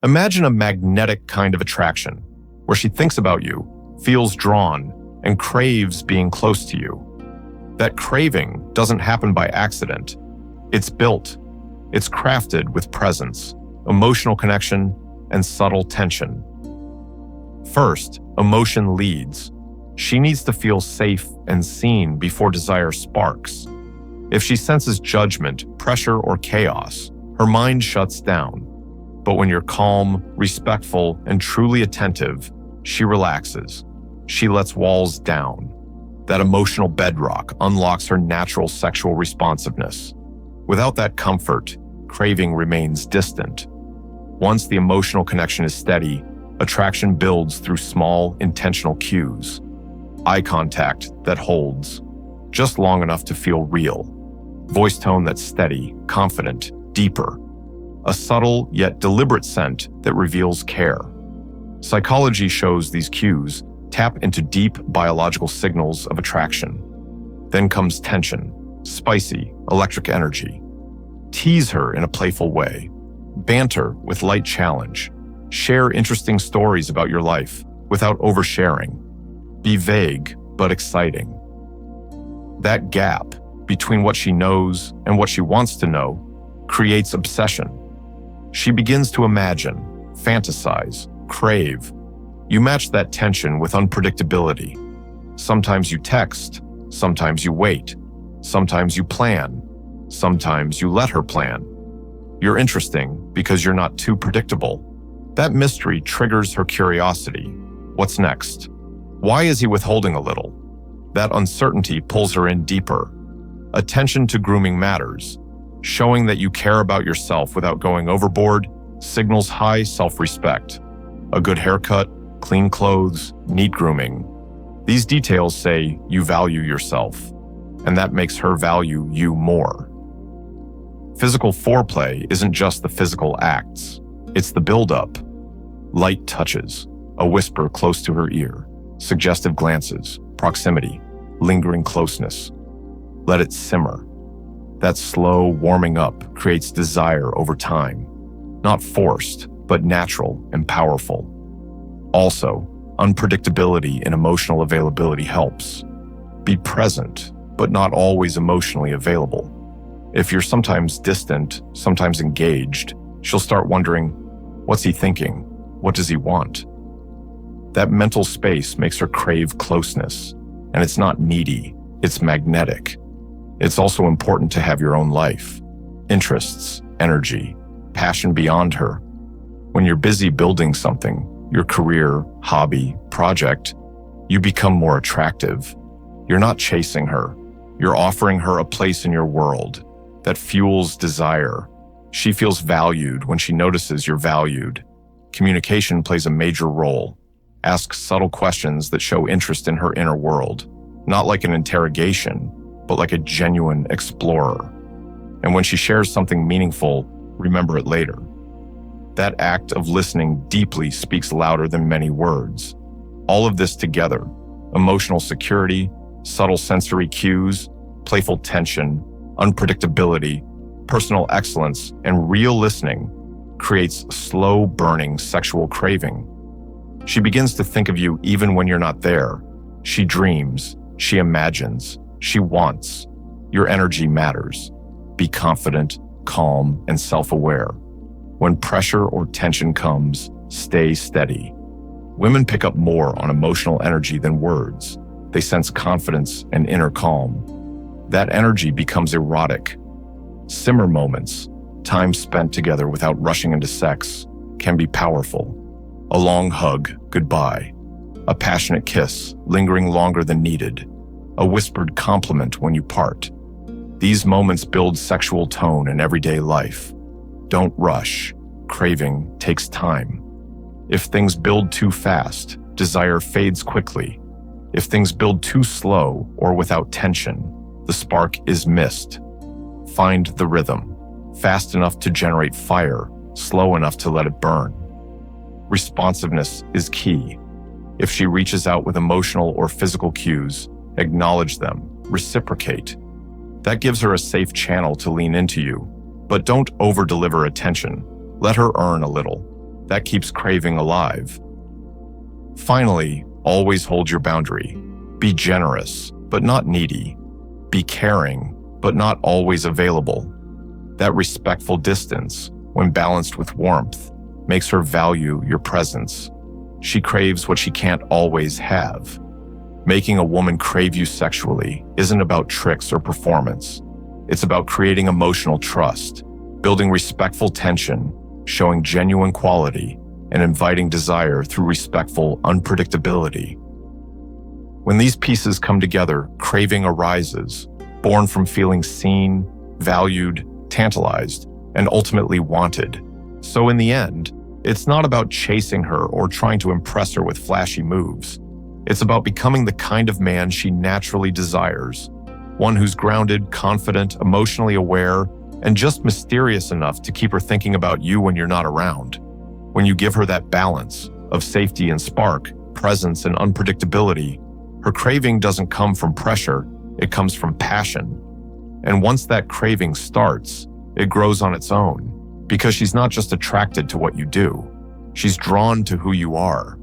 Imagine a magnetic kind of attraction, where she thinks about you, feels drawn, and craves being close to you. That craving doesn't happen by accident. It's built. It's crafted with presence, emotional connection, and subtle tension. First, emotion leads. She needs to feel safe and seen before desire sparks. If she senses judgment, pressure, or chaos, her mind shuts down. But when you're calm, respectful, and truly attentive, she relaxes. She lets walls down. That emotional bedrock unlocks her natural sexual responsiveness. Without that comfort, craving remains distant. Once the emotional connection is steady, attraction builds through small, intentional cues. Eye contact that holds, just long enough to feel real. Voice tone that's steady, confident, deeper. A subtle yet deliberate scent that reveals care. Psychology shows these cues tap into deep biological signals of attraction. Then comes tension, spicy, electric energy. Tease her in a playful way. Banter with light challenge. Share interesting stories about your life without oversharing. Be vague but exciting. That gap between what she knows and what she wants to know creates obsession. She begins to imagine, fantasize, crave. You match that tension with unpredictability. Sometimes you text, sometimes you wait, sometimes you plan, sometimes you let her plan. You're interesting because you're not too predictable. That mystery triggers her curiosity. What's next? Why is he withholding a little? That uncertainty pulls her in deeper. Attention to grooming matters. Showing that you care about yourself without going overboard signals high self-respect. A good haircut, clean clothes, neat grooming. These details say you value yourself, and that makes her value you more. Physical foreplay isn't just the physical acts. It's the build-up. Light touches, a whisper close to her ear, suggestive glances, proximity, lingering closeness. Let it simmer. That slow warming up creates desire over time. Not forced, but natural and powerful. Also, unpredictability in emotional availability helps. Be present, but not always emotionally available. If you're sometimes distant, sometimes engaged, she'll start wondering, what's he thinking? What does he want? That mental space makes her crave closeness, and it's not needy, it's magnetic. It's also important to have your own life, interests, energy, passion beyond her. When you're busy building something, your career, hobby, project, you become more attractive. You're not chasing her. You're offering her a place in your world that fuels desire. She feels valued when she notices you're valued. Communication plays a major role. Ask subtle questions that show interest in her inner world, not like an interrogation, but like a genuine explorer. And when she shares something meaningful, remember it later. That act of listening deeply speaks louder than many words. All of this together, emotional security, subtle sensory cues, playful tension, unpredictability, personal excellence, and real listening, creates slow-burning sexual craving. She begins to think of you even when you're not there. She dreams, she imagines, she wants. Your energy matters. Be confident, calm, and self-aware. When pressure or tension comes, stay steady. Women pick up more on emotional energy than words. They sense confidence and inner calm. That energy becomes erotic. Simmer moments, time spent together without rushing into sex, can be powerful. A long hug, goodbye. A passionate kiss, lingering longer than needed. A whispered compliment when you part. These moments build sexual tone in everyday life. Don't rush. Craving takes time. If things build too fast, desire fades quickly. If things build too slow or without tension, the spark is missed. Find the rhythm, fast enough to generate fire, slow enough to let it burn. Responsiveness is key. If she reaches out with emotional or physical cues, acknowledge them, reciprocate. That gives her a safe channel to lean into you, but don't over-deliver attention. Let her earn a little. That keeps craving alive. Finally, always hold your boundary. Be generous, but not needy. Be caring, but not always available. That respectful distance, when balanced with warmth, makes her value your presence. She craves what she can't always have. Making a woman crave you sexually isn't about tricks or performance. It's about creating emotional trust, building respectful tension, showing genuine quality, and inviting desire through respectful unpredictability. When these pieces come together, craving arises, born from feeling seen, valued, tantalized, and ultimately wanted. So in the end, it's not about chasing her or trying to impress her with flashy moves. It's about becoming the kind of man she naturally desires, one who's grounded, confident, emotionally aware, and just mysterious enough to keep her thinking about you when you're not around. When you give her that balance of safety and spark, presence and unpredictability, her craving doesn't come from pressure, it comes from passion. And once that craving starts, it grows on its own, because she's not just attracted to what you do, she's drawn to who you are.